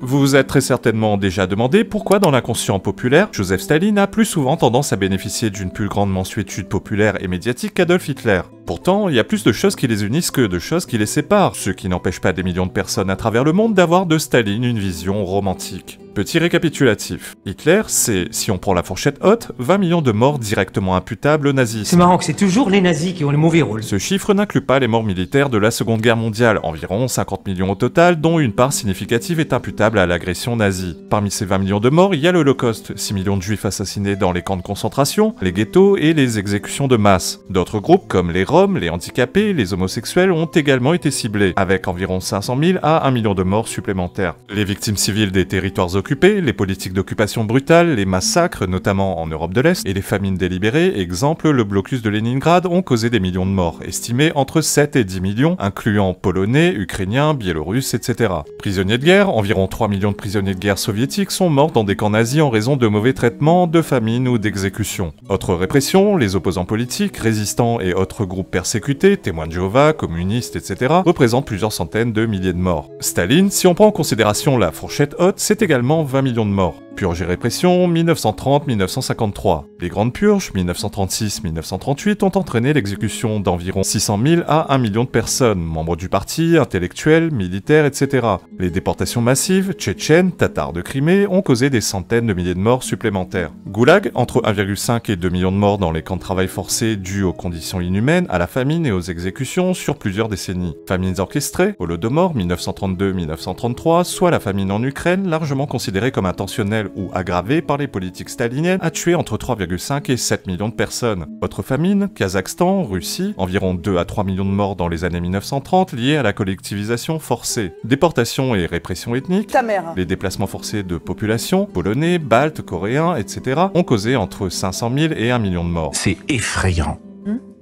Vous vous êtes très certainement déjà demandé pourquoi dans l'inconscient populaire, Joseph Staline a plus souvent tendance à bénéficier d'une plus grande mansuétude populaire et médiatique qu'Adolf Hitler. Pourtant, il y a plus de choses qui les unissent que de choses qui les séparent, ce qui n'empêche pas des millions de personnes à travers le monde d'avoir de Staline une vision romantique. Petit récapitulatif. Hitler, c'est, si on prend la fourchette haute, 20 millions de morts directement imputables au nazisme. C'est marrant que c'est toujours les nazis qui ont le mauvais rôle. Ce chiffre n'inclut pas les morts militaires de la Seconde Guerre mondiale, environ 50 millions au total, dont une part significative est imputable à l'agression nazie. Parmi ces 20 millions de morts, il y a l'Holocauste, 6 millions de juifs assassinés dans les camps de concentration, les ghettos et les exécutions de masse. D'autres groupes comme les Roms, les handicapés, les homosexuels ont également été ciblés, avec environ 500 000 à 1 million de morts supplémentaires. Les victimes civiles des territoires occupés, les politiques d'occupation brutale, les massacres, notamment en Europe de l'Est, et les famines délibérées, exemple le blocus de Leningrad, ont causé des millions de morts, estimés entre 7 et 10 millions, incluant Polonais, Ukrainiens, Biélorusses, etc. Prisonniers de guerre, environ 3 millions de prisonniers de guerre soviétiques sont morts dans des camps nazis en raison de mauvais traitements, de famine ou d'exécutions. Autre répression, les opposants politiques, résistants et autres groupes persécutés, témoins de Jéhovah, communistes, etc., représentent plusieurs centaines de milliers de morts. Staline, si on prend en considération la fourchette haute, c'est également 20 millions de morts. Purge et répression, 1930-1953. Les grandes purges, 1936-1938, ont entraîné l'exécution d'environ 600 000 à 1 million de personnes, membres du parti, intellectuels, militaires, etc. Les déportations massives, tchétchènes, tatars de Crimée, ont causé des centaines de milliers de morts supplémentaires. Goulag, entre 1,5 et 2 millions de morts dans les camps de travail forcés dus aux conditions inhumaines, à la famine et aux exécutions sur plusieurs décennies. Famines orchestrées, Holodomor, 1932-1933, soit la famine en Ukraine, largement considérée comme intentionnelle ou aggravée par les politiques staliniennes, a tué entre 3,5 et 7 millions de personnes. Autre famine, Kazakhstan, Russie, environ 2 à 3 millions de morts dans les années 1930 liées à la collectivisation forcée. Déportation et répression ethnique, les déplacements forcés de population, polonais, baltes, coréens, etc. ont causé entre 500 000 et 1 million de morts. C'est effrayant.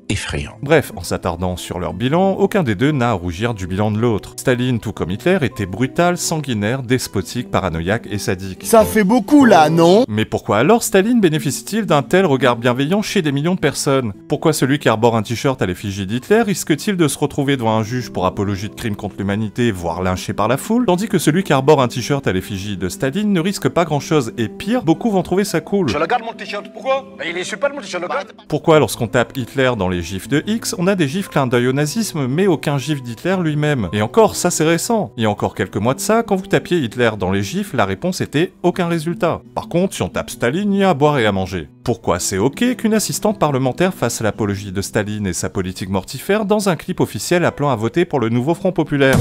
Effrayant. Bref, en s'attardant sur leur bilan, aucun des deux n'a à rougir du bilan de l'autre. Staline, tout comme Hitler, était brutal, sanguinaire, despotique, paranoïaque et sadique. Ça fait beaucoup là, non? Mais pourquoi alors Staline bénéficie-t-il d'un tel regard bienveillant chez des millions de personnes? Pourquoi celui qui arbore un t-shirt à l'effigie d'Hitler risque-t-il de se retrouver devant un juge pour apologie de crimes contre l'humanité, voire lynché par la foule, tandis que celui qui arbore un t-shirt à l'effigie de Staline ne risque pas grand-chose et pire, beaucoup vont trouver ça cool. Je le garde mon t-shirt, pourquoi? Il est super mon t-shirt, je le garde. Pourquoi lorsqu'on tape Hitler dans les gifs de X, on a des gifs clin d'œil au nazisme, mais aucun gif d'Hitler lui-même. Et encore, ça c'est récent. Il y a encore quelques mois de ça, quand vous tapiez Hitler dans les gifs, la réponse était aucun résultat. Par contre, si on tape Staline, il y a à boire et à manger. Pourquoi c'est ok qu'une assistante parlementaire fasse l'apologie de Staline et sa politique mortifère dans un clip officiel appelant à voter pour le nouveau Front Populaire?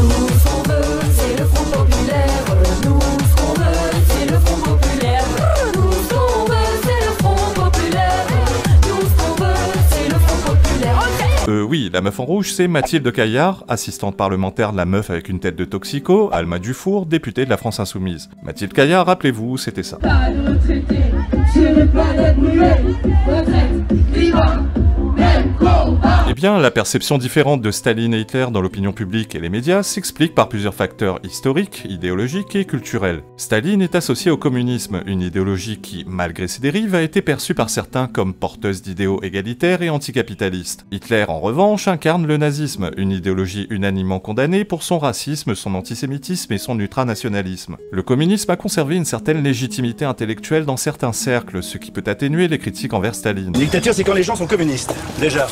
Oui, la meuf en rouge, c'est Mathilde Caillard, assistante parlementaire de la meuf avec une tête de toxico, Alma Dufour, députée de la France Insoumise. Mathilde Caillard, rappelez-vous, c'était ça. Pas de retraité, sur une planète muette, retraite, vivant, même combat. Eh bien, la perception différente de Staline et Hitler dans l'opinion publique et les médias s'explique par plusieurs facteurs historiques, idéologiques et culturels. Staline est associé au communisme, une idéologie qui, malgré ses dérives, a été perçue par certains comme porteuse d'idéaux égalitaires et anticapitalistes. Hitler, en revanche, incarne le nazisme, une idéologie unanimement condamnée pour son racisme, son antisémitisme et son ultranationalisme. Le communisme a conservé une certaine légitimité intellectuelle dans certains cercles, ce qui peut atténuer les critiques envers Staline. Une dictature, c'est quand les gens sont communistes. Déjà,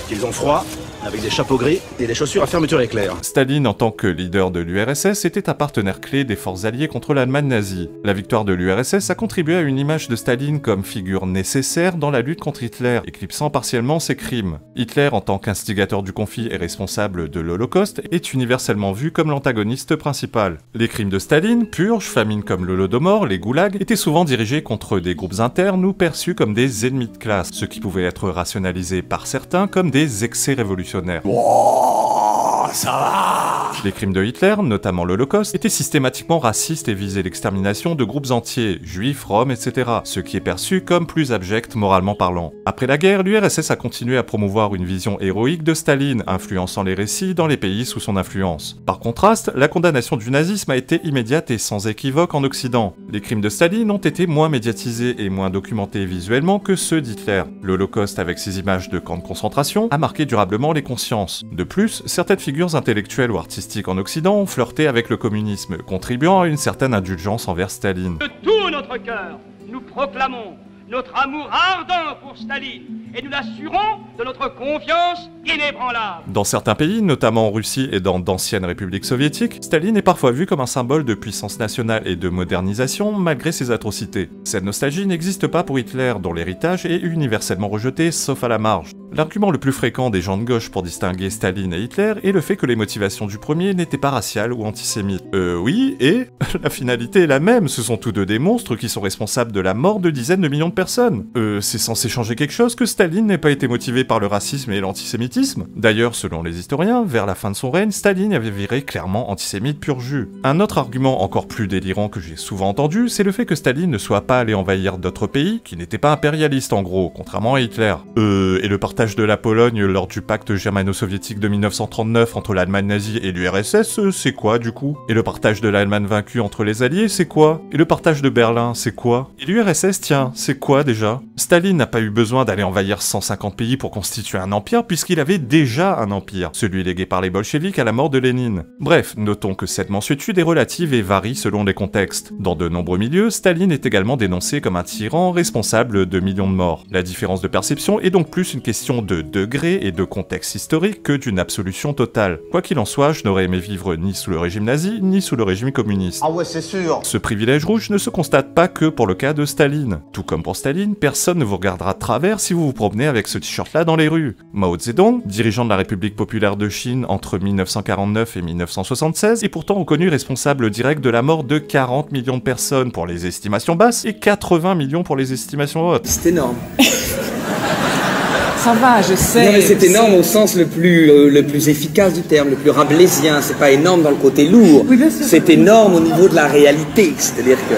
qu'ils ont froid, avec des chapeaux gris et des chaussures à fermeture éclair. Staline, en tant que leader de l'URSS, était un partenaire clé des forces alliées contre l'Allemagne nazie. La victoire de l'URSS a contribué à une image de Staline comme figure nécessaire dans la lutte contre Hitler, éclipsant partiellement ses crimes. Hitler, en tant qu'instigateur du conflit et responsable de l'Holocauste, est universellement vu comme l'antagoniste principal. Les crimes de Staline, purges, famines comme l'Holodomor, les goulags, étaient souvent dirigés contre des groupes internes ou perçus comme des ennemis de classe, ce qui pouvait être rationalisé par certains comme des excès révolutionnaires. Oh, ça va. Les crimes de Hitler, notamment l'Holocauste, étaient systématiquement racistes et visaient l'extermination de groupes entiers, juifs, roms, etc., ce qui est perçu comme plus abject moralement parlant. Après la guerre, l'URSS a continué à promouvoir une vision héroïque de Staline, influençant les récits dans les pays sous son influence. Par contraste, la condamnation du nazisme a été immédiate et sans équivoque en Occident. Les crimes de Staline ont été moins médiatisés et moins documentés visuellement que ceux d'Hitler. L'Holocauste, avec ses images de camps de concentration, a marqué durablement les consciences. De plus, certaines figures figures intellectuelles ou artistiques en Occident ont flirté avec le communisme, contribuant à une certaine indulgence envers Staline. De tout notre cœur, nous proclamons notre amour ardent pour Staline et nous l'assurons de notre confiance inébranlable. Dans certains pays, notamment en Russie et dans d'anciennes républiques soviétiques, Staline est parfois vu comme un symbole de puissance nationale et de modernisation malgré ses atrocités. Cette nostalgie n'existe pas pour Hitler, dont l'héritage est universellement rejeté, sauf à la marge. L'argument le plus fréquent des gens de gauche pour distinguer Staline et Hitler est le fait que les motivations du premier n'étaient pas raciales ou antisémites. Oui, et la finalité est la même, ce sont tous deux des monstres qui sont responsables de la mort de dizaines de millions de personnes. C'est censé changer quelque chose que Staline n'ait pas été motivé par le racisme et l'antisémitisme? D'ailleurs, selon les historiens, vers la fin de son règne, Staline avait viré clairement antisémite pur jus. Un autre argument encore plus délirant que j'ai souvent entendu, c'est le fait que Staline ne soit pas allé envahir d'autres pays qui n'étaient pas impérialistes en gros, contrairement à Hitler. Et le partage de la Pologne lors du pacte germano-soviétique de 1939 entre l'Allemagne nazie et l'URSS, c'est quoi du coup? Et le partage de l'Allemagne vaincue entre les Alliés, c'est quoi? Et le partage de Berlin, c'est quoi? Et l'URSS, tiens, c'est quoi déjà? Staline n'a pas eu besoin d'aller envahir 150 pays pour constituer un empire puisqu'il avait déjà un empire, celui légué par les bolcheviks à la mort de Lénine. Bref, notons que cette mansuétude est relative et varie selon les contextes. Dans de nombreux milieux, Staline est également dénoncé comme un tyran responsable de millions de morts. La différence de perception est donc plus une question de degré et de contexte historique que d'une absolution totale. Quoi qu'il en soit, je n'aurais aimé vivre ni sous le régime nazi, ni sous le régime communiste. Ah ouais, c'est sûr. Ce privilège rouge ne se constate pas que pour le cas de Staline. Tout comme pour Staline, personne ne vous regardera de travers si vous vous promenez avec ce t-shirt-là dans les rues. Mao Zedong, dirigeant de la République populaire de Chine entre 1949 et 1976, est pourtant reconnu responsable direct de la mort de 40 millions de personnes pour les estimations basses et 80 millions pour les estimations hautes. C'est énorme. Ça va, je sais. Non mais c'est énorme au sens le plus efficace du terme, le plus rabelaisien. C'est pas énorme dans le côté lourd. Oui, bien sûr. C'est énorme au niveau de la réalité. C'est-à-dire que...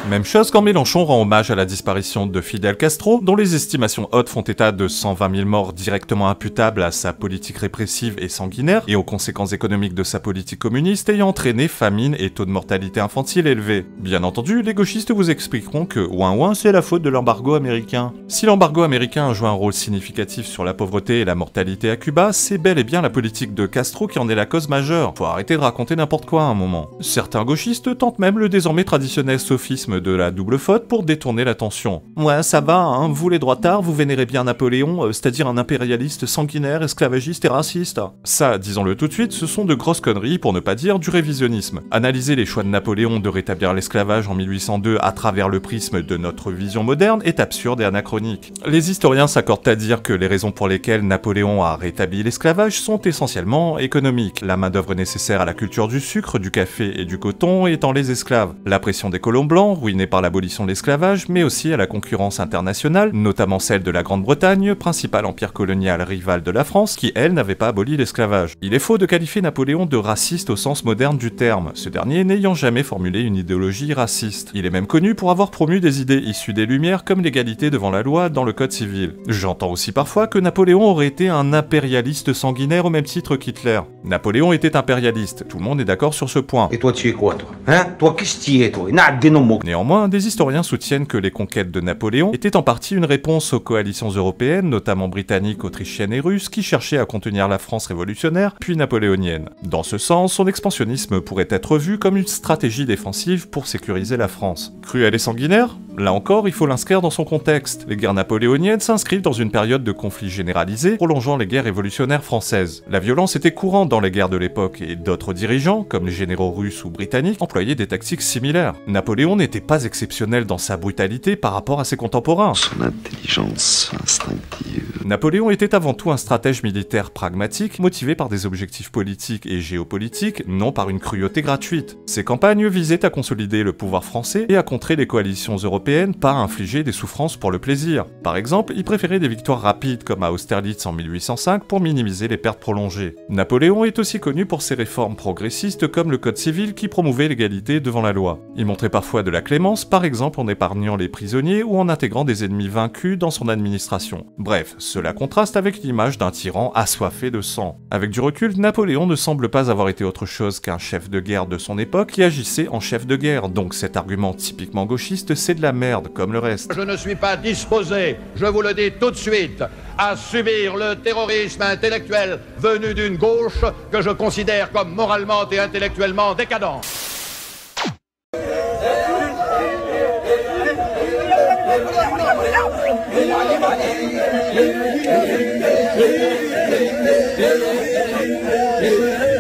Même chose quand Mélenchon rend hommage à la disparition de Fidel Castro, dont les estimations hautes font état de 120 000 morts directement imputables à sa politique répressive et sanguinaire, et aux conséquences économiques de sa politique communiste ayant entraîné famine et taux de mortalité infantile élevés. Bien entendu, les gauchistes vous expliqueront que ouin c'est la faute de l'embargo américain. Si l'embargo américain a joué un rôle significatif sur la pauvreté et la mortalité à Cuba, c'est bel et bien la politique de Castro qui en est la cause majeure. Faut arrêter de raconter n'importe quoi à un moment. Certains gauchistes tentent même le désormais traditionnel sophisme de la double faute pour détourner l'attention. Ouais, ça va, hein, vous les droitards, vous vénérez bien Napoléon, c'est-à-dire un impérialiste sanguinaire, esclavagiste et raciste. Ça, disons-le tout de suite, ce sont de grosses conneries, pour ne pas dire du révisionnisme. Analyser les choix de Napoléon de rétablir l'esclavage en 1802 à travers le prisme de notre vision moderne est absurde et anachronique. Les historiens s'accordent à dire que les raisons pour lesquelles Napoléon a rétabli l'esclavage sont essentiellement économiques. La main-d'œuvre nécessaire à la culture du sucre, du café et du coton étant les esclaves. La pression des colons blancs, ruinés par l'abolition de l'esclavage, mais aussi à la concurrence internationale, notamment celle de la Grande-Bretagne, principal empire colonial rival de la France, qui elle n'avait pas aboli l'esclavage. Il est faux de qualifier Napoléon de raciste au sens moderne du terme, ce dernier n'ayant jamais formulé une idéologie raciste. Il est même connu pour avoir promu des idées issues des Lumières comme l'égalité devant la loi dans le code civil. J'entends aussi parfois que Napoléon aurait été un impérialiste sanguinaire au même titre qu'Hitler. Napoléon était impérialiste, tout le monde est d'accord sur ce point. Et toi tu es quoi toi? Hein? Toi qu'est-ce que tu es toi? Néanmoins, des historiens soutiennent que les conquêtes de Napoléon étaient en partie une réponse aux coalitions européennes, notamment britanniques, autrichiennes et russes, qui cherchaient à contenir la France révolutionnaire, puis napoléonienne. Dans ce sens, son expansionnisme pourrait être vu comme une stratégie défensive pour sécuriser la France. Cruel et sanguinaire? Là encore, il faut l'inscrire dans son contexte. Les guerres napoléoniennes s'inscrivent dans une période de conflit généralisé, prolongeant les guerres révolutionnaires françaises. La violence était courante dans les guerres de l'époque, et d'autres dirigeants, comme les généraux russes ou britanniques, employaient des tactiques similaires. Napoléon n'était pas exceptionnel dans sa brutalité par rapport à ses contemporains. Son intelligence instinctive. Napoléon était avant tout un stratège militaire pragmatique, motivé par des objectifs politiques et géopolitiques, non par une cruauté gratuite. Ses campagnes visaient à consolider le pouvoir français et à contrer les coalitions européennes, pas à infliger des souffrances pour le plaisir. Par exemple, il préférait des victoires rapides comme à Austerlitz en 1805 pour minimiser les pertes prolongées. Napoléon est aussi connu pour ses réformes progressistes comme le code civil qui promouvait l'égalité devant la loi. Il montrait parfois de la clémence, par exemple en épargnant les prisonniers ou en intégrant des ennemis vaincus dans son administration. Bref, cela contraste avec l'image d'un tyran assoiffé de sang. Avec du recul, Napoléon ne semble pas avoir été autre chose qu'un chef de guerre de son époque qui agissait en chef de guerre, donc cet argument typiquement gauchiste, c'est de la merde comme le reste. Je ne suis pas disposé, je vous le dis tout de suite, à subir le terrorisme intellectuel venu d'une gauche que je considère comme moralement et intellectuellement décadent. Yeah.